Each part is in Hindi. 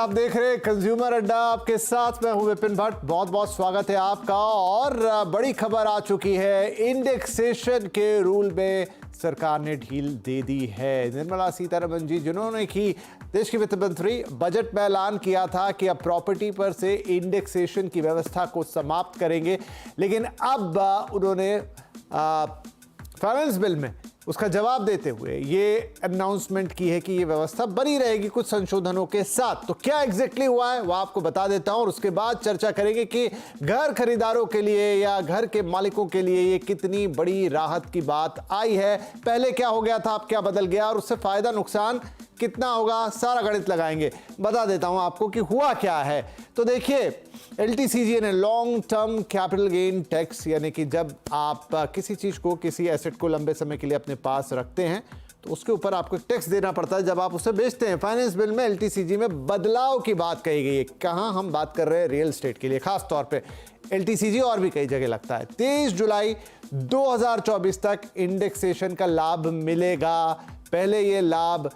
आप देख रहे हैं कंज्यूमर अड्डा, आपके साथ मैं हूं विपिन भट्ट। बहुत बहुत स्वागत है आपका। और बड़ी खबर आ चुकी है, इंडेक्सेशन के रूल में सरकार ने ढील दे दी है। निर्मला सीतारमण जी, जिन्होंने की देश की वित्त मंत्री, बजट में ऐलान किया था कि अब प्रॉपर्टी पर से इंडेक्सेशन की व्यवस्था को समाप्त करेंगे, लेकिन अब उन्होंने फाइनेंस बिल में उसका जवाब देते हुए ये अनाउंसमेंट की है कि ये व्यवस्था बनी रहेगी कुछ संशोधनों के साथ। तो क्या एग्जैक्टली हुआ है वो आपको बता देता हूं और उसके बाद चर्चा करेंगे कि घर खरीदारों के लिए या घर के मालिकों के लिए ये कितनी बड़ी राहत की बात आई है। पहले क्या हो गया था, अब क्या बदल गया और उससे फायदा नुकसान कितना होगा, सारा गणित लगाएंगे। बता देता हूं आपको कि हुआ क्या है। तो देखिए, एलटीसीजी ने long term capital gain tax, यानी कि जब आप किसी चीज को, किसी एसेट को लंबे समय के लिए अपने पास रखते हैं तो उसके ऊपर आपको टैक्स देना पड़ता है जब आप उसे बेचते हैं। फाइनेंस बिल में एलटीसीजी में बदलाव की बात कही गई है। कहां हम बात कर रहे हैं, रियल एस्टेट के लिए खास तौर पे एलटीसीजी, और भी कई जगह लगता है। 23 जुलाई 2024 तक इंडेक्सेशन का लाभ मिलेगा। पहले ये लाभ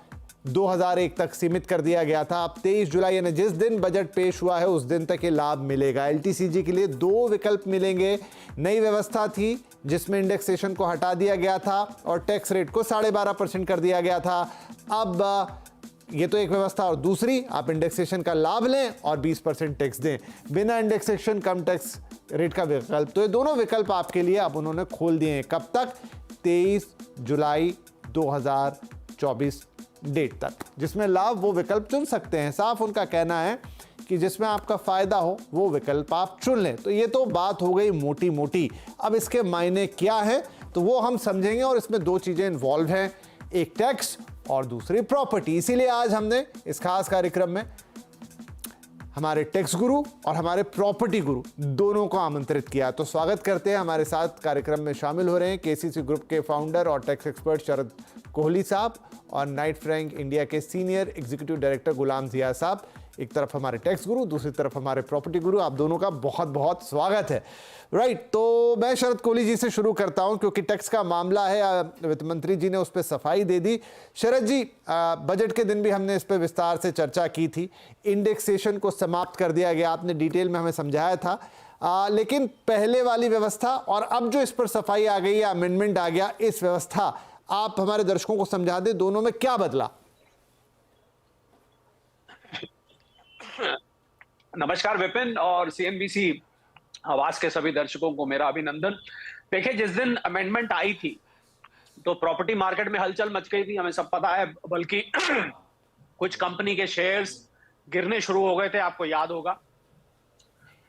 2001 तक सीमित कर दिया गया था। अब 23 जुलाई यानी जिस दिन बजट पेश हुआ है उस दिन तक ये लाभ मिलेगा। एलटीसीजी के लिए दो विकल्प मिलेंगे। नई व्यवस्था थी जिसमें इंडेक्सेशन को हटा दिया गया था और टैक्स रेट को 12.5% कर दिया गया था। अब ये तो एक व्यवस्था, और दूसरी, आप इंडेक्सेशन का लाभ लें और 20% टैक्स दें, बिना इंडेक्सेशन कम टैक्स रेट का विकल्प। तो ये दोनों विकल्प आपके लिए अब उन्होंने खोल दिए हैं। कब तक? 23 जुलाई 2024 डेट तक, जिसमें लाभ वो विकल्प चुन सकते हैं। साफ उनका कहना है कि जिसमें आपका फायदा हो वो विकल्प आप चुन लें। तो ये तो बात हो गई मोटी मोटी। अब इसके मायने क्या है तो वो हम समझेंगे, और इसमें दो चीजें इन्वॉल्व हैं, एक टैक्स और दूसरी प्रॉपर्टी। इसीलिए आज हमने इस खास कार्यक्रम में हमारे टैक्स गुरु और हमारे प्रॉपर्टी गुरु दोनों को आमंत्रित किया। तो स्वागत करते हैं। हमारे साथ कार्यक्रम में शामिल हो रहे हैं केसीसी ग्रुप के फाउंडर और टैक्स एक्सपर्ट शरद कोहली साहब और नाइट फ्रैंक इंडिया के सीनियर एग्जीक्यूटिव डायरेक्टर गुलाम जिया साहब। एक तरफ हमारे टैक्स गुरु, दूसरी तरफ हमारे प्रॉपर्टी गुरु। आप दोनों का बहुत बहुत स्वागत है। राइट, तो मैं शरद कोहली जी से शुरू करता हूं क्योंकि टैक्स का मामला है। वित्त मंत्री जी ने उस पर सफाई दे दी। शरद जी, बजट के दिन भी हमने इस पर विस्तार से चर्चा की थी। इंडेक्सेशन को समाप्त कर दिया गया, आपने डिटेल में हमें समझाया था। लेकिन पहले वाली व्यवस्था और अब जो इस पर सफाई आ गई या अमेंडमेंट आ गया, इस व्यवस्था आप हमारे दर्शकों को समझा दें, दोनों में क्या बदला? नमस्कार विपिन और सीएनबीसी आवाज के सभी दर्शकों को मेरा अभिनंदन। देखिए, जिस दिन अमेंडमेंट आई थी तो प्रॉपर्टी मार्केट में हलचल मच गई थी, हमें सब पता है। बल्कि कुछ कंपनी के शेयर्स गिरने शुरू हो गए थे, आपको याद होगा।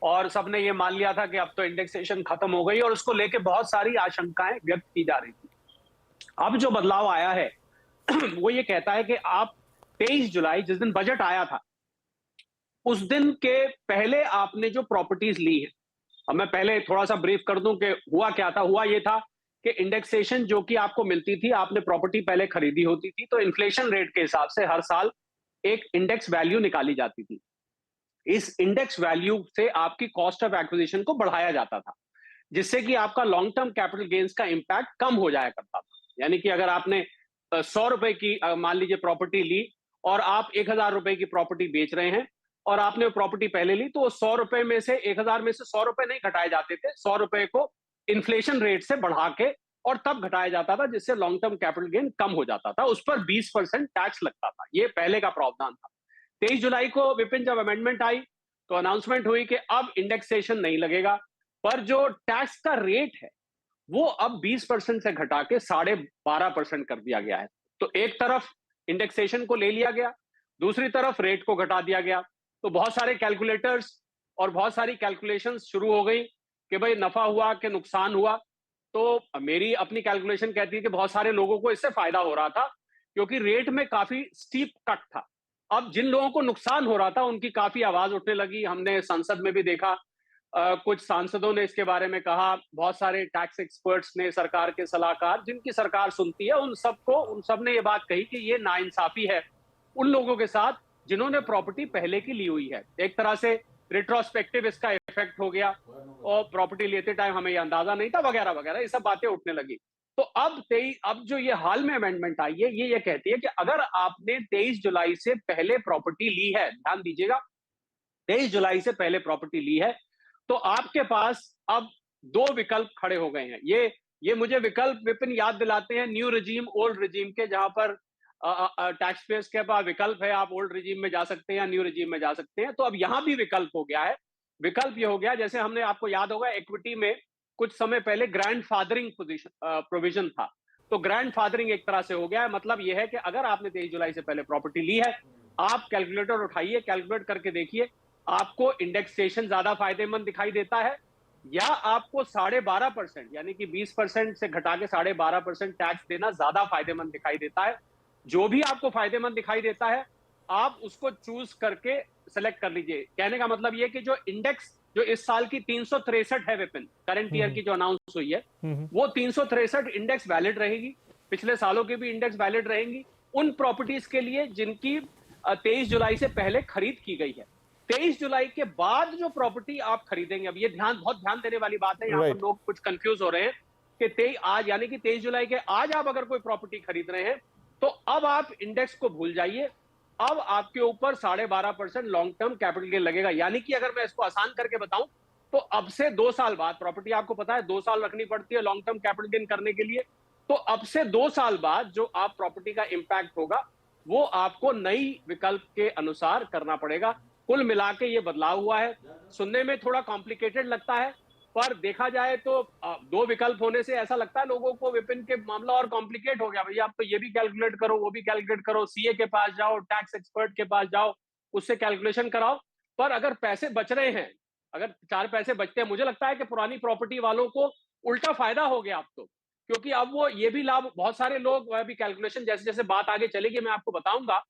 और सबने ये मान लिया था कि अब तो इंडेक्सेशन खत्म हो गई, और उसको लेके बहुत सारी आशंकाएं व्यक्त की जा रही थी। अब जो बदलाव आया है वो ये कहता है कि आप 23 जुलाई, जिस दिन बजट आया था, उस दिन के पहले आपने जो प्रॉपर्टीज ली है, अब मैं पहले थोड़ा सा ब्रीफ कर दूं कि हुआ क्या था। हुआ ये था कि इंडेक्सेशन जो कि आपको मिलती थी, आपने प्रॉपर्टी पहले खरीदी होती थी तो इन्फ्लेशन रेट के हिसाब से हर साल एक इंडेक्स वैल्यू निकाली जाती थी। इस इंडेक्स वैल्यू से आपकी कॉस्ट ऑफ एक्विजिशन को बढ़ाया जाता था, जिससे कि आपका लॉन्ग टर्म कैपिटल गेन्स का इंपैक्ट कम हो जाया करता था। यानी कि अगर आपने 100 रुपए की मान लीजिए प्रॉपर्टी ली और आप 1000 रुपए की प्रॉपर्टी बेच रहे हैं और आपने प्रॉपर्टी पहले ली, तो 100 रुपए में से 1000 में से 100 रुपए नहीं घटाए जाते थे, 100 रुपए को इन्फ्लेशन रेट से बढ़ा के और तब घटाया जाता था, जिससे लॉन्ग टर्म कैपिटल गेन कम हो जाता था। उस पर 20% टैक्स लगता था। ये पहले का प्रावधान था। 23 जुलाई को विपिन जब अमेंडमेंट आई तो अनाउंसमेंट हुई कि अब इंडेक्सेशन नहीं लगेगा, पर जो टैक्स का रेट है वो अब 20% से घटा के 12.5% कर दिया गया है। तो एक तरफ इंडेक्सेशन को ले लिया गया, दूसरी तरफ रेट को घटा दिया गया। तो बहुत सारे कैलकुलेटर्स और बहुत सारी कैलकुलेशंस शुरू हो गई कि भाई नफा हुआ कि नुकसान हुआ। तो मेरी अपनी कैलकुलेशन कहती है कि बहुत सारे लोगों को इससे फायदा हो रहा था, क्योंकि रेट में काफी स्टीप कट था। अब जिन लोगों को नुकसान हो रहा था उनकी काफी आवाज उठने लगी। हमने संसद में भी देखा, कुछ सांसदों ने इसके बारे में कहा, बहुत सारे टैक्स एक्सपर्ट्स ने, सरकार के सलाहकार जिनकी सरकार सुनती है, उन सब ने ये बात कही कि ये नाइंसाफी है उन लोगों के साथ जिन्होंने प्रॉपर्टी पहले की ली हुई है। एक तरह से रिट्रोस्पेक्टिव इसका इफेक्ट हो गया और प्रॉपर्टी लेते टाइम हमें ये अंदाजा नहीं था, वगैरह वगैरह, ये सब बातें उठने लगी। तो अब जो ये हाल में अमेंडमेंट आई है, ये कहती है कि अगर आपने 23 जुलाई से पहले प्रॉपर्टी ली है, ध्यान दीजिएगा, 23 जुलाई से पहले प्रॉपर्टी ली है, तो आपके पास अब दो विकल्प खड़े हो गए हैं। ये मुझे विकल्प विपिन याद दिलाते हैं न्यू रिजीम ओल्ड रिजीम के, जहां पर टैक्स पेयर्स के पास विकल्प है, आप ओल्ड रिजीम में जा सकते हैं या न्यू रिजीम में जा सकते हैं। तो अब यहां भी विकल्प हो गया है। विकल्प ये हो गया, जैसे हमने, आपको याद होगा, इक्विटी में कुछ समय पहले ग्रैंड फादरिंग प्रोविजन था। तो ग्रैंड फादरिंग एक तरह से हो गया है। मतलब यह है कि अगर आपने 23 जुलाई से पहले प्रॉपर्टी ली है, आप कैलकुलेटर उठाइए, कैलकुलेट करके देखिए, आपको इंडेक्सेशन ज्यादा फायदेमंद दिखाई देता है, या आपको 12.5% यानी कि 20% से घटा के 12.5% टैक्स देना ज्यादा फायदेमंद दिखाई देता है। जो भी आपको फायदेमंद दिखाई देता है, आप उसको चूज करके सेलेक्ट कर लीजिए। कहने का मतलब ये कि जो इंडेक्स, जो इस साल की 363 है विपिन, करंट ईयर की जो अनाउंस हुई है, वो 363 इंडेक्स वैलिड रहेगी। पिछले सालों की भी इंडेक्स वैलिड रहेंगी उन प्रॉपर्टीज के लिए जिनकी 23 जुलाई से पहले खरीद की गई है। 23 जुलाई के बाद जो प्रॉपर्टी आप खरीदेंगे, अब ये बहुत ध्यान देने वाली बात है, यहाँ पर लोग कुछ कंफ्यूज हो रहे हैं कि आज यानी कि 23 जुलाई के आज आप अगर कोई प्रॉपर्टी खरीद रहे हैं, तो अब आप इंडेक्स को भूल जाइए। अब आपके ऊपर 12.5% लॉन्ग टर्म कैपिटल गेन लगेगा। यानी कि अगर मैं इसको आसान करके बताऊं, तो अब से 2 साल बाद, प्रॉपर्टी आपको पता है 2 साल रखनी पड़ती है लॉन्ग टर्म कैपिटल गेन करने के लिए, तो अब से 2 साल बाद जो आप प्रॉपर्टी का इंपैक्ट होगा, वो आपको नई विकल्प के अनुसार करना पड़ेगा। कुल मिला के ये बदलाव हुआ है। सुनने में थोड़ा कॉम्प्लिकेटेड लगता है, पर देखा जाए तो 2 विकल्प होने से ऐसा लगता है लोगों को विपिन के मामला और कॉम्प्लिकेट हो गया। भैया आप तो ये भी कैलकुलेट करो, वो भी कैलकुलेट करो, सीए के पास जाओ, टैक्स एक्सपर्ट के पास जाओ, उससे कैलकुलेशन कराओ। पर अगर पैसे बच रहे हैं, अगर 4 पैसे बचते हैं, मुझे लगता है कि पुरानी प्रॉपर्टी वालों को उल्टा फायदा हो गया अब तो, क्योंकि अब वो ये भी लाभ, बहुत सारे लोग भी कैलकुलेशन, जैसे जैसे बात आगे चलेगी मैं आपको बताऊंगा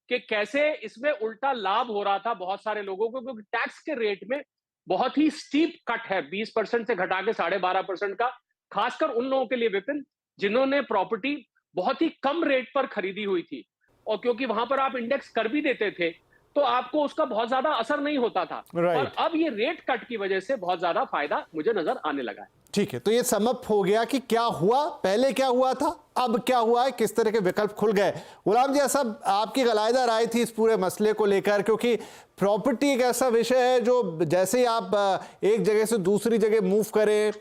कि कैसे इसमें उल्टा लाभ हो रहा था बहुत सारे लोगों को, क्योंकि टैक्स के रेट में बहुत ही स्टीप कट है, 20% से घटा के 12.5% का, खासकर उन लोगों के लिए विपिन जिन्होंने प्रॉपर्टी बहुत ही कम रेट पर खरीदी हुई थी, और क्योंकि वहां पर आप इंडेक्स कर भी देते थे, तो आपको उसका बहुत ज्यादा असर नहीं होता था। और अब ये रेट कट की वजह से बहुत ज्यादा फायदा मुझे नजर आने लगा है। ठीक है, तो ये समअप हो गया कि क्या हुआ, पहले क्या हुआ था, अब क्या हुआ है, किस तरह के विकल्प खुल गए। गुलाम जी साहब, आपकी गलायदा राय थी इस पूरे मसले को लेकर, क्योंकि प्रॉपर्टी एक ऐसा विषय है जो जैसे ही आप एक जगह से दूसरी जगह मूव करें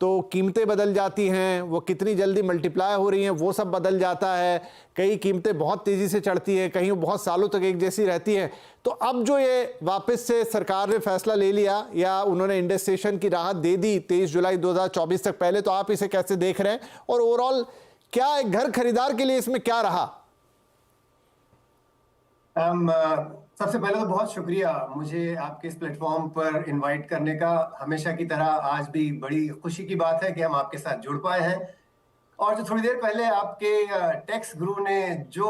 तो कीमतें बदल जाती हैं, वो कितनी जल्दी मल्टीप्लाई हो रही हैं वो सब बदल जाता है। कई कीमतें बहुत तेज़ी से चढ़ती हैं, कहीं बहुत सालों तक एक जैसी रहती हैं। तो अब जो ये वापस से सरकार ने फैसला ले लिया या उन्होंने इंडेक्सेशन की राहत दे दी 23 जुलाई 2024 तक पहले, तो आप इसे कैसे देख रहे हैं, और ओवरऑल क्या एक घर खरीदार के लिए इसमें क्या रहा? सबसे पहले तो बहुत शुक्रिया मुझे आपके इस प्लेटफॉर्म पर इनवाइट करने का। हमेशा की तरह आज भी बड़ी खुशी की बात है कि हम आपके साथ जुड़ पाए हैं। और जो थोड़ी देर पहले आपके टैक्स गुरु ने जो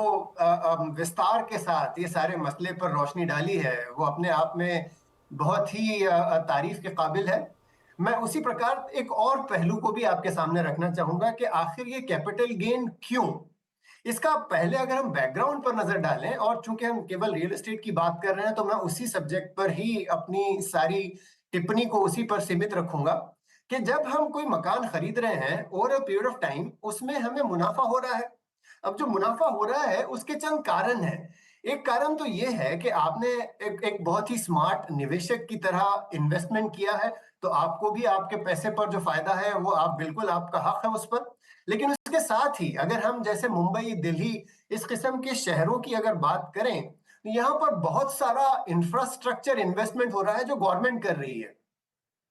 विस्तार के साथ ये सारे मसले पर रोशनी डाली है, वो अपने आप में बहुत ही तारीफ के काबिल है। मैं उसी प्रकार एक और पहलू को भी आपके सामने रखना चाहूंगा कि आखिर ये कैपिटल गेन क्यों। इसका पहले अगर हम बैकग्राउंड पर नजर डालें, और चूंकि हम केवल रियल एस्टेट की बात कर रहे हैं, तो मैं उसी सब्जेक्ट पर ही अपनी सारी टिप्पणी को उसी पर सीमित रखूंगा कि जब हम कोई मकान खरीद रहे हैं over a period of time, उसमें हमें मुनाफा हो रहा है। अब जो मुनाफा हो रहा है उसके चंद कारण हैं। एक कारण तो ये है कि आपने एक बहुत ही स्मार्ट निवेशक की तरह इन्वेस्टमेंट किया है, तो आपको भी आपके पैसे पर जो फायदा है वो आप बिल्कुल, आपका हक है उस पर। लेकिन उसके साथ ही अगर हम जैसे मुंबई, दिल्ली, इस किस्म के शहरों की अगर बात करें, तो यहाँ पर बहुत सारा इंफ्रास्ट्रक्चर इन्वेस्टमेंट हो रहा है जो गवर्नमेंट कर रही है,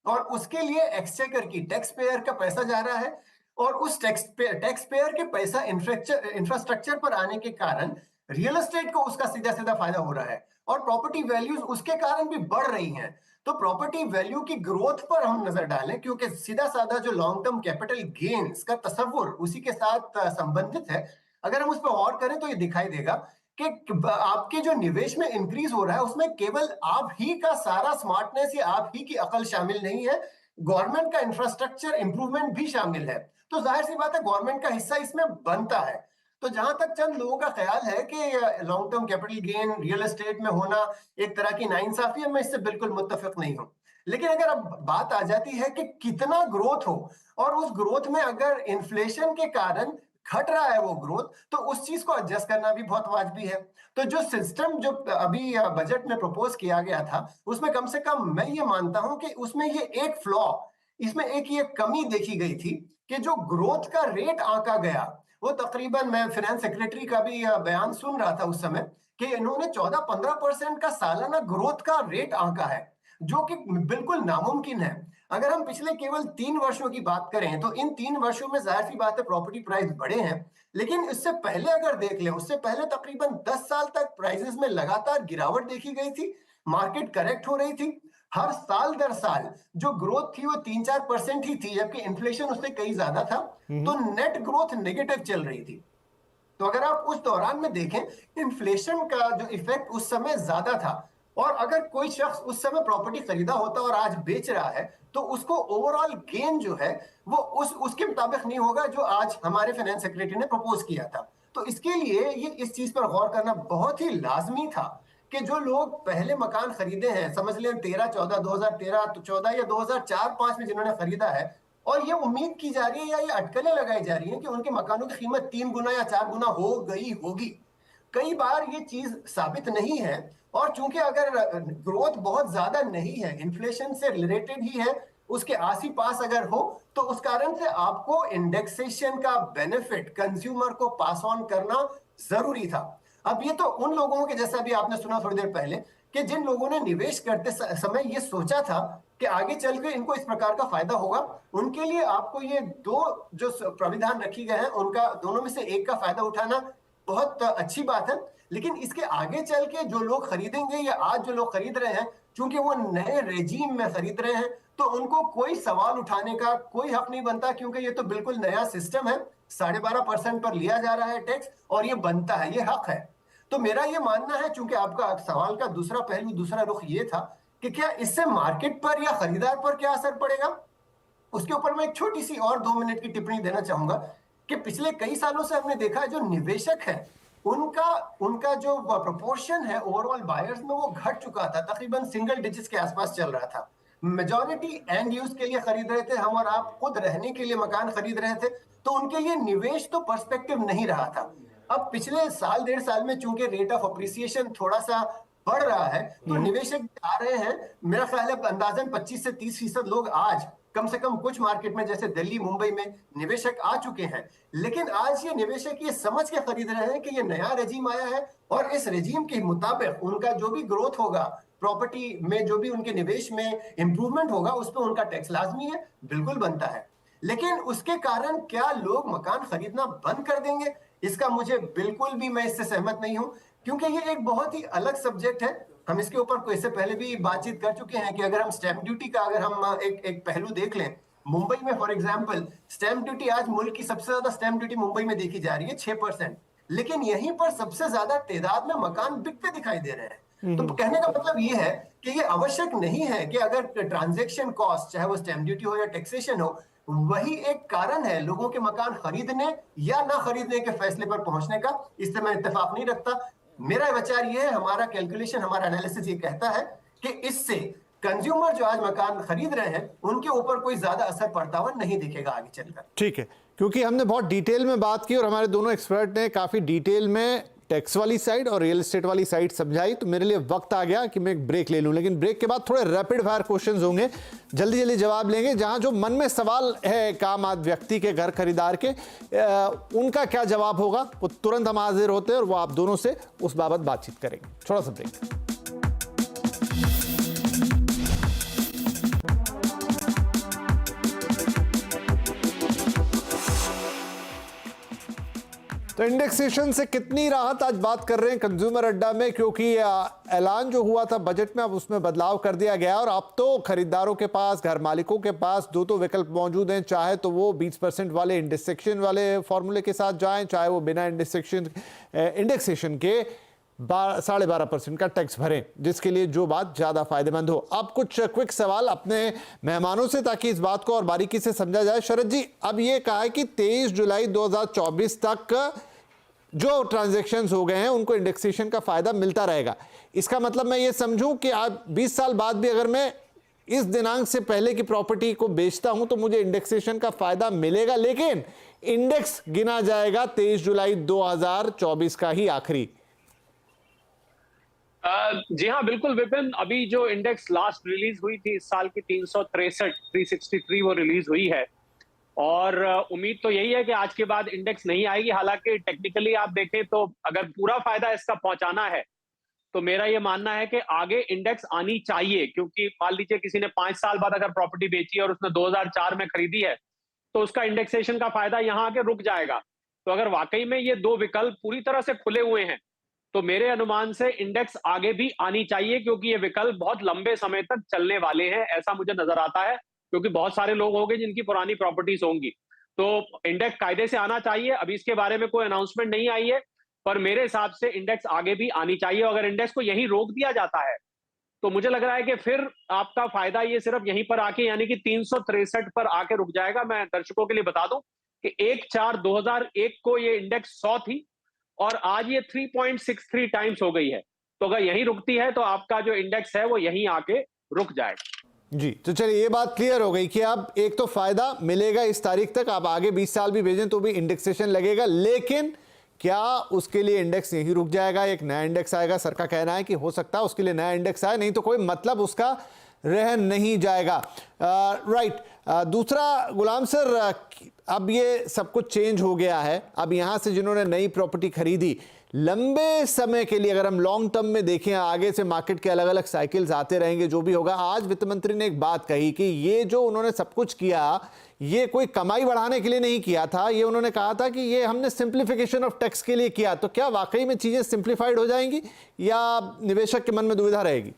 और उसके लिए एक्सचेकर की, टैक्स पेयर का पैसा जा रहा है, और उस टैक्स पेयर के पैसा इंफ्रास्ट्रक्चर पर आने के कारण रियल एस्टेट को उसका सीधा सीधा फायदा हो रहा है, और प्रॉपर्टी वैल्यूज उसके कारण भी बढ़ रही हैं। तो प्रॉपर्टी वैल्यू की ग्रोथ पर हम नजर डालें, क्योंकि सीधा साधा जो लॉन्ग टर्म कैपिटल गेन्स का तस्वुर उसी के साथ संबंधित है। अगर हम उस पर गौर करें तो ये दिखाई देगा कि आपके जो निवेश में इंक्रीज हो रहा है उसमें केवल आप ही का सारा स्मार्टनेस या आप ही की अकल शामिल नहीं है, गवर्नमेंट का इंफ्रास्ट्रक्चर इंप्रूवमेंट भी शामिल है। तो जाहिर सी बात है गवर्नमेंट का हिस्सा इसमें बनता है। तो जहां तक चंद लोगों का ख्याल है कि long term capital gain real estate में होना एक तरह की नाइंसाफी है, मैं इससे बिल्कुल मुत्तफिक नहीं हूं। लेकिन अगर अब बात आ जाती है कि कितना ग्रोथ हो, और उस ग्रोथ में अगर इन्फ्लेशन के कारण घट रहा है वो ग्रोथ, तो उस चीज को एडजस्ट करना भी बहुत वाजिबी है। तो जो सिस्टम जो अभी बजट में प्रपोज किया गया था, उसमें कम से कम मैं ये मानता हूं कि उसमें ये एक फ्लॉ, इसमें एक ये कमी देखी गई थी कि जो ग्रोथ का रेट आंका गया, वो तकरीबन, मैं फाइनेंस सेक्रेटरी का भी बयान सुन रहा था उस समय, कि इन्होंने 14-15% का सालाना ग्रोथ का रेट आंका है, जो कि बिल्कुल नामुमकिन है। अगर हम पिछले केवल 3 वर्षों की बात करें तो इन 3 वर्षों में जाहिर सी बात है प्रॉपर्टी प्राइस बढ़े हैं, लेकिन इससे पहले अगर देख लें, उससे पहले तकरीबन 10 साल तक प्राइसेस में लगातार गिरावट देखी गई थी, मार्केट करेक्ट हो रही थी, हर साल दर साल जो ग्रोथ थी वो 3-4% ही थी, जबकि इन्फ्लेशन उससे कहीं ज्यादा था, तो नेट ग्रोथ नेगेटिव चल रही थी। तो अगर आप उस दौरान में देखें, इन्फ्लेशन का जो इफेक्ट उस समय ज्यादा था, और अगर कोई शख्स उस समय प्रॉपर्टी खरीदा होता और आज बेच रहा है, तो उसको ओवरऑल गेन जो है वो उसके मुताबिक नहीं होगा जो आज हमारे फाइनेंस सेक्रेटरी ने प्रपोज किया था। तो इसके लिए ये इस चीज पर गौर करना बहुत ही लाजमी था कि जो लोग पहले मकान खरीदे हैं, समझ लें 13-14, 2013-14 या 2004-5 में जिन्होंने खरीदा है, और ये उम्मीद की जा रही है या ये अटकलें लगाई जा रही हैं कि उनके मकानों की कीमत 3 गुना या 4 गुना हो गई होगी, कई बार ये चीज साबित नहीं है। और चूंकि अगर ग्रोथ बहुत ज्यादा नहीं है, इन्फ्लेशन से रिलेटेड ही है, उसके आस ही पास अगर हो, तो उस कारण से आपको इंडेक्सेशन का बेनिफिट कंज्यूमर को पास ऑन करना जरूरी था। अब ये तो उन लोगों के, जैसा भी आपने सुना थोड़ी देर पहले, कि जिन लोगों ने निवेश करते समय ये सोचा था कि आगे चल के इनको इस प्रकार का फायदा होगा, उनके लिए आपको ये दो जो प्राविधान रखी गए हैं, उनका दोनों में से एक का फायदा उठाना बहुत अच्छी बात है। लेकिन इसके आगे चल के जो लोग खरीदेंगे या आज जो लोग खरीद रहे हैं, चूंकि वो नए रेजीम में खरीद रहे हैं, तो उनको कोई सवाल उठाने का कोई हक नहीं बनता, क्योंकि ये तो बिल्कुल नया सिस्टम है, 12.5% पर लिया जा रहा है टैक्स, और ये बनता है, ये हक है। तो मेरा ये मानना है, चूंकि आपका सवाल का दूसरा पहलू, दूसरा रुख ये था कि क्या इससे मार्केट पर या खरीदार पर क्या असर पड़ेगा, उसके ऊपर मैं एक छोटी सी और 2 मिनट की टिप्पणी देना चाहूंगा कि पिछले कई सालों से हमने देखा है जो निवेशक है, उनका जो प्रोपोर्शन है ओवरऑल बायर्स में, वो घट चुका था, तकरीबन सिंगल डिजिट्स के आसपास चल रहा था। मेजॉरिटी एंड यूज के लिए खरीद रहे थे, हम और आप खुद रहने के लिए मकान खरीद रहे थे, तो उनके लिए निवेश तो पर्सपेक्टिव नहीं रहा था। अब पिछले साल 1.5 साल में चूंकि रेट ऑफ अप्रिसिएशन थोड़ा सा बढ़ रहा है, तो निवेशक आ रहे हैं, मेरा ख्याल है अंदाजन 25 से 30% लोग आज कम से कम कुछ मार्केट में जैसे दिल्ली, मुंबई में निवेशक आ चुके हैं। लेकिन आज ये निवेशक ये समझ के खरीद रहे हैं कि ये नया रेजीम आया है, और इस रेजीम के मुताबिक उनका जो भी ग्रोथ होगा, प्रॉपर्टी में जो भी उनके निवेश में इंप्रूवमेंट होगा, उस पर उनका टैक्स लाजमी है, बिल्कुल बनता है। लेकिन उसके कारण क्या लोग मकान खरीदना बंद कर देंगे, इसका मुझे बिल्कुल भी, मैं इससे सहमत नहीं हूं, क्योंकि ये एक बहुत ही अलग सब्जेक्ट है। हम इसके ऊपर इससे पहले भी बातचीत कर चुके हैं कि अगर हम स्टैंप ड्यूटी का अगर हम एक पहलू देख लें, मुंबई में फॉर एग्जांपल स्टैंप ड्यूटी, आज मुल्क की सबसे ज्यादा स्टैंप ड्यूटी मुंबई में देखी जा रही है, 6%, लेकिन यहीं पर सबसे ज्यादा तादाद में मकान बिकते दिखाई दे रहे हैं। तो कहने का मतलब ये है कि ये आवश्यक नहीं है कि अगर ट्रांजैक्शन कॉस्ट, चाहे वो स्टैंप ड्यूटी हो या टैक्सेशन हो, वही एक कारण है लोगों के मकान खरीदने या ना खरीदने के फैसले पर पहुंचने का। इससे मैं इत्तेफाक नहीं रखता। मेरा विचार ये है, हमारा कैलकुलेशन, हमारा एनालिसिस ये कहता है कि इससे कंज्यूमर जो आज मकान खरीद रहे हैं, उनके ऊपर कोई ज्यादा असर पड़ता हुआ नहीं दिखेगा आगे चलकर। ठीक है, क्योंकि हमने बहुत डिटेल में बात की और हमारे दोनों एक्सपर्ट ने काफी डिटेल में टैक्स वाली साइड और रियल एस्टेट वाली साइड समझाई, तो मेरे लिए वक्त आ गया कि मैं एक ब्रेक ले लूं। लेकिन ब्रेक के बाद थोड़े रैपिड फायर क्वेश्चंस होंगे, जल्दी जल्दी जवाब लेंगे। जहां जो मन में सवाल है काम आद व्यक्ति के, घर खरीदार के, उनका क्या जवाब होगा, वो तुरंत हम हाजिर होते हैं और वो आप दोनों से उस बाबत बातचीत करेंगे। थोड़ा सा ब्रेक। तो इंडेक्सेशन से कितनी राहत आज बात कर रहे हैं कंज्यूमर अड्डा में, क्योंकि ऐलान जो हुआ था बजट में, अब उसमें बदलाव कर दिया गया और अब तो खरीदारों के पास, घर मालिकों के पास दो विकल्प मौजूद हैं। चाहे तो वो 20% वाले इंडेक्सेशन वाले फॉर्मूले के साथ जाएं, चाहे वो बिना इंडेक्सेशन के 12.5% का टैक्स भरें, जिसके लिए जो बात ज्यादा फायदेमंद हो। अब कुछ क्विक सवाल अपने मेहमानों से, ताकि इस बात को और बारीकी से समझा जाए। शरद जी, अब ये कहा है कि 23 जुलाई 2024 तक जो ट्रांजैक्शंस हो गए हैं उनको इंडेक्सेशन का फायदा मिलता रहेगा। इसका मतलब मैं ये समझूं कि आज 20 साल बाद भी अगर मैं इस दिनांक से पहले की प्रॉपर्टी को बेचता हूं तो मुझे इंडेक्सेशन का फायदा मिलेगा, लेकिन इंडेक्स गिना जाएगा 23 जुलाई 2024 का ही आखिरी। जी हाँ, बिल्कुल विपिन। अभी जो इंडेक्स लास्ट रिलीज हुई थी इस साल की 363 वो रिलीज हुई है, और उम्मीद तो यही है कि आज के बाद इंडेक्स नहीं आएगी। हालांकि टेक्निकली आप देखें तो अगर पूरा फायदा इसका पहुंचाना है तो मेरा ये मानना है कि आगे इंडेक्स आनी चाहिए, क्योंकि मान लीजिए किसी ने 5 साल बाद अगर प्रॉपर्टी बेची है और उसने 2004 में खरीदी है तो उसका इंडेक्सेशन का फायदा यहां आके रुक जाएगा। तो अगर वाकई में ये दो विकल्प पूरी तरह से खुले हुए हैं तो मेरे अनुमान से इंडेक्स आगे भी आनी चाहिए, क्योंकि ये विकल्प बहुत लंबे समय तक चलने वाले हैं, ऐसा मुझे नजर आता है। क्योंकि बहुत सारे लोग होंगे जिनकी पुरानी प्रॉपर्टीज होंगी, तो इंडेक्स कायदे से आना चाहिए। अभी इसके बारे में कोई अनाउंसमेंट नहीं आई है, पर मेरे हिसाब से इंडेक्स आगे भी आनी चाहिए। अगर इंडेक्स को यहीं रोक दिया जाता है तो मुझे लग रहा है कि फिर आपका फायदा ये सिर्फ यहीं पर आके यानी कि 363 पर आके रुक जाएगा। मैं दर्शकों के लिए बता दूं कि 1/4/2001 को ये इंडेक्स 100 थी और आज ये 3.63 टाइम्स हो गई है। तो अगर यहीं रुकती है तो आपका जो इंडेक्स है वो यहीं आके रुक जाएगा। जी, तो चलिए ये बात क्लियर हो गई कि अब एक तो फायदा मिलेगा इस तारीख तक, आप आगे 20 साल भी भेजें तो भी इंडेक्सेशन लगेगा, लेकिन क्या उसके लिए इंडेक्स यहीं रुक जाएगा, एक नया इंडेक्स आएगा? सर का कहना है कि हो सकता है उसके लिए नया इंडेक्स आए, नहीं तो कोई मतलब उसका रह नहीं जाएगा। राइट। दूसरा गुलाम सर, अब ये सब कुछ चेंज हो गया है, अब यहां से जिन्होंने नई प्रॉपर्टी खरीदी लंबे समय के लिए, अगर हम लॉन्ग टर्म में देखें, आगे से मार्केट के अलग अलग साइकिल्स आते रहेंगे, जो भी होगा। आज वित्त मंत्री ने एक बात कही कि ये जो उन्होंने सब कुछ किया ये कोई कमाई बढ़ाने के लिए नहीं किया था, ये उन्होंने कहा था कि ये हमने सिंप्लीफिकेशन ऑफ टैक्स के लिए किया। तो क्या वाकई में चीजें सिंप्लीफाइड हो जाएंगी या निवेशक के मन में दुविधा रहेगी?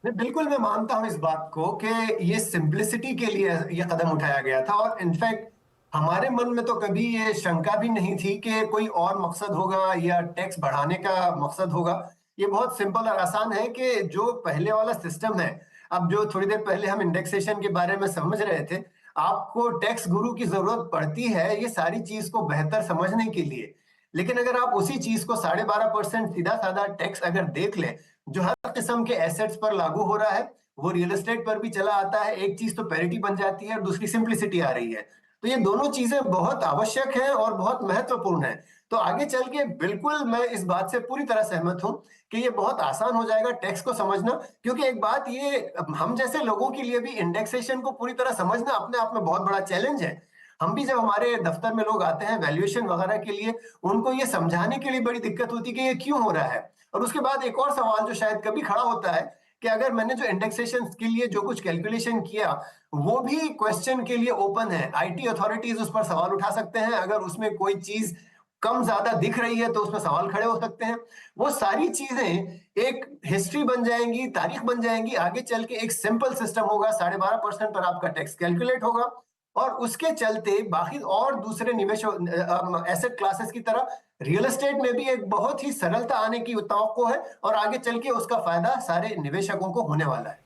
बिल्कुल, मैं मानता हूं इस बात को कि ये सिंप्लिसिटी के लिए ये कदम उठाया गया था, और इनफैक्ट हमारे मन में तो कभी ये शंका भी नहीं थी कि कोई और मकसद होगा या टैक्स बढ़ाने का मकसद होगा। ये बहुत सिंपल और आसान है कि जो पहले वाला सिस्टम है, अब जो थोड़ी देर पहले हम इंडेक्सेशन के बारे में समझ रहे थे, आपको टैक्स गुरु की जरूरत पड़ती है ये सारी चीज को बेहतर समझने के लिए। लेकिन अगर आप उसी चीज को 12.5% सीधा साधा टैक्स अगर देख लें, जो हर किस्म के एसेट्स पर लागू हो रहा है, वो रियल एस्टेट पर भी चला आता है। एक चीज तो पैरिटी बन जाती है और दूसरी सिंप्लिसिटी आ रही है। तो ये दोनों चीजें बहुत आवश्यक हैं और बहुत महत्वपूर्ण है। तो आगे चल के बिल्कुल मैं इस बात से पूरी तरह सहमत हूं कि ये बहुत आसान हो जाएगा टैक्स को समझना, क्योंकि एक बात ये, हम जैसे लोगों के लिए भी इंडेक्सेशन को पूरी तरह समझना अपने आप में बहुत बड़ा चैलेंज है। हम भी जब हमारे दफ्तर में लोग आते हैं वैल्यूएशन वगैरह के लिए, उनको ये समझाने के लिए बड़ी दिक्कत होती है कि ये क्यों हो रहा है। और उसके बाद एक और सवाल जो शायद कभी खड़ा होता है कि अगर मैंने जो इंडेक्सेशन के लिए जो कुछ कैलकुलेशन किया वो भी क्वेश्चन के लिए ओपन है, आईटी अथॉरिटीज उस पर सवाल उठा सकते हैं। अगर उसमें कोई चीज कम ज्यादा दिख रही है तो उसमें सवाल खड़े हो सकते हैं। वो सारी चीजें एक हिस्ट्री बन जाएंगी, तारीख बन जाएंगी। आगे चल के एक सिंपल सिस्टम होगा, 12.5% पर आपका टैक्स कैलकुलेट होगा, और उसके चलते बाकी और दूसरे निवेश एसेट क्लासेस की तरह रियल एस्टेट में भी एक बहुत ही सरलता आने की तवक्को है, और आगे चल के उसका फायदा सारे निवेशकों को होने वाला है।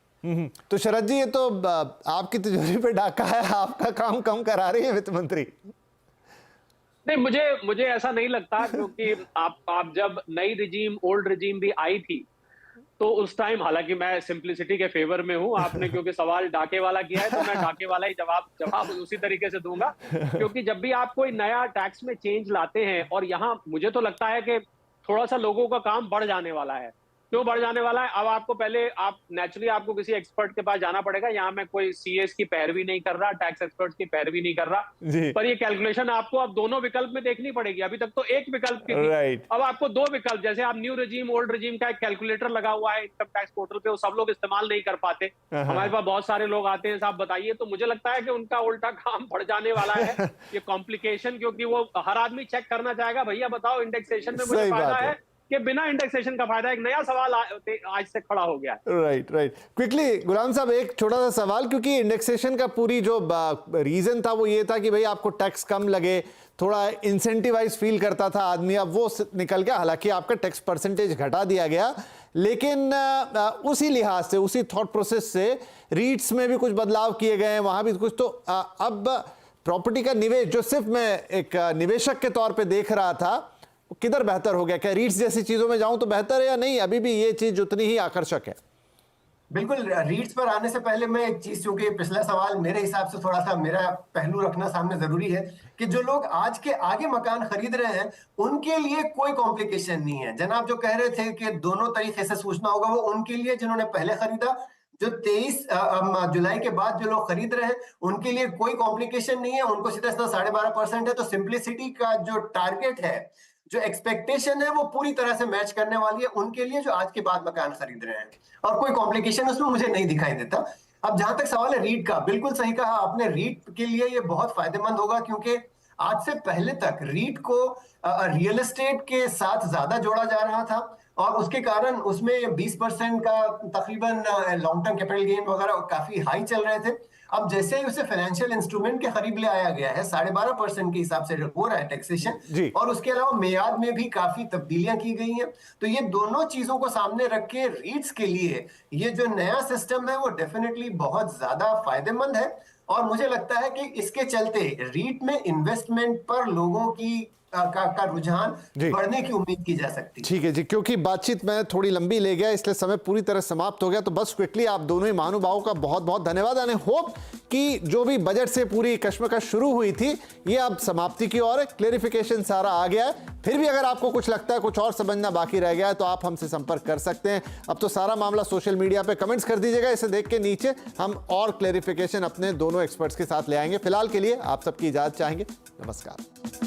तो शरद जी, ये तो आपकी तिजोरी पे डाका है, आपका काम कम करा रही है वित्त मंत्री। नहीं, मुझे ऐसा नहीं लगता, क्योंकि आप जब नई रिजीम ओल्ड रिजीम भी आई थी तो उस टाइम, हालांकि मैं सिंप्लिसिटी के फेवर में हूं, आपने क्योंकि सवाल डाके वाला किया है तो मैं डाके वाला ही जवाब उसी तरीके से दूंगा। क्योंकि जब भी आप कोई नया टैक्स में चेंज लाते हैं, और यहाँ मुझे तो लगता है कि थोड़ा सा लोगों का काम बढ़ जाने वाला है। क्यों बढ़ जाने वाला है? अब आपको पहले नेचुरली आपको किसी एक्सपर्ट के पास जाना पड़ेगा। यहाँ मैं कोई सीएस की पैरवी नहीं कर रहा, टैक्स एक्सपर्ट की पैरवी नहीं कर रहा, पर ये कैलकुलेशन आपको अब दोनों विकल्प में देखनी पड़ेगी। अभी तक तो एक विकल्प की थी, अब आपको दो विकल्प, जैसे आप न्यू रिजीम ओल्ड रिजीम का एक कैलकुलेटर लगा हुआ है इनकम टैक्स पोर्टल पे, वो सब लोग इस्तेमाल नहीं कर पाते। हमारे पास बहुत सारे लोग आते हैं, साहब बताइए, तो मुझे लगता है कि उनका उल्टा काम बढ़ जाने वाला है, ये कॉम्प्लिकेशन, क्योंकि वो हर आदमी चेक करना चाहेगा, भैया बताओ इंडेक्सेशन में मुझे फायदा है कि बिना इंडेक्सेशन का फायदा। एक नया सवाल आज से खड़ा हो गया है। राइट। क्विकली गुलाम साहब, एक छोटा सा सवाल, क्योंकि इंडेक्सेशन का पूरी जो रीजन था वो ये था कि भाई आपको टैक्स कम लगे, थोड़ा इंसेंटिवाइज फील करता था आदमी, अब वो निकल गया। हालांकि आपका टैक्स परसेंटेज घटा दिया गया, लेकिन उसी लिहाज से, उसी थॉट प्रोसेस से रीट्स में भी कुछ बदलाव किए गए हैं, वहां भी कुछ। तो अब प्रॉपर्टी का निवेश जो सिर्फ मैं एक निवेशक के तौर पे देख रहा था, वो किधर बेहतर हो गया? क्या रीट्स जैसी चीजों में जाऊं तो बेहतर है या नहीं, अभी भी ये चीज उतनी ही आकर्षक है? बिल्कुल, रीट्स पर आने से पहले मैं एक चीज, चूंकि पिछला सवाल मेरे हिसाब से थोड़ा सा मेरा पहलू रखना सामने जरूरी है कि जो लोग आज के आगे मकान खरीद रहे हैं उनके लिए कोई कॉम्प्लिकेशन नहीं है। जनाब जो कह रहे थे कि दोनों तरीके से सोचना होगा, वो उनके लिए जिन्होंने पहले खरीदा, जो 23 जुलाई के बाद जो लोग खरीद रहे हैं उनके लिए कोई कॉम्प्लिकेशन नहीं है। उनको सीधा सीधा 12.5% है, तो सिंप्लिसिटी का जो टारगेट है, जो एक्सपेक्टेशन है, वो पूरी तरह से मैच करने वाली है उनके लिए जो आज के बाद मकान खरीद रहे हैं, और कोई कॉम्प्लिकेशन उसमें मुझे नहीं दिखाई देता। अब जहां तक सवाल है रीट का, बिल्कुल सही कहा आपने, रीट के लिए ये बहुत फायदेमंद होगा, क्योंकि आज से पहले तक रीट को रियल एस्टेट के साथ ज्यादा जोड़ा जा रहा था, और उसके कारण उसमें 20% का तकरीबन लॉन्ग टर्म कैपिटल गेन वगैरह काफी हाई चल रहे थे। अब जैसे ही उसे फाइनेंशियल इंस्ट्रूमेंट के करीब ले आया गया है, 12.5% के हिसाब से हो रहा है टैक्सेशन, और उसके अलावा मेयाद में भी काफी तब्दीलियां की गई हैं, तो ये दोनों चीजों को सामने रख के रीट्स के लिए ये जो नया सिस्टम है वो डेफिनेटली बहुत ज्यादा फायदेमंद है। और मुझे लगता है कि इसके चलते रीट में इन्वेस्टमेंट पर लोगों की का रुझान बढ़ने की उम्मीद की जा सकती है। ठीक है जी, क्योंकि बातचीत में थोड़ी लंबी ले गया इसलिए समय पूरी तरह समाप्त हो गया, तो बस क्विकली आप दोनों ही महानुभावों का बहुत बहुत धन्यवाद। आई होप कि जो भी बजट से पूरी कश्मकश शुरू हुई थी ये अब समाप्ति की ओर है, क्लेरिफिकेशन सारा आ गया है। फिर भी अगर आपको कुछ लगता है कुछ और समझना बाकी रह गया है तो आप हमसे संपर्क कर सकते हैं। अब तो सारा मामला सोशल मीडिया पे कमेंट्स कर दीजिएगा, इसे देख के नीचे हम और क्लेरिफिकेशन अपने दोनों एक्सपर्ट्स के साथ ले आएंगे। फिलहाल के लिए आप सबकी इजाजत चाहेंगे। नमस्कार।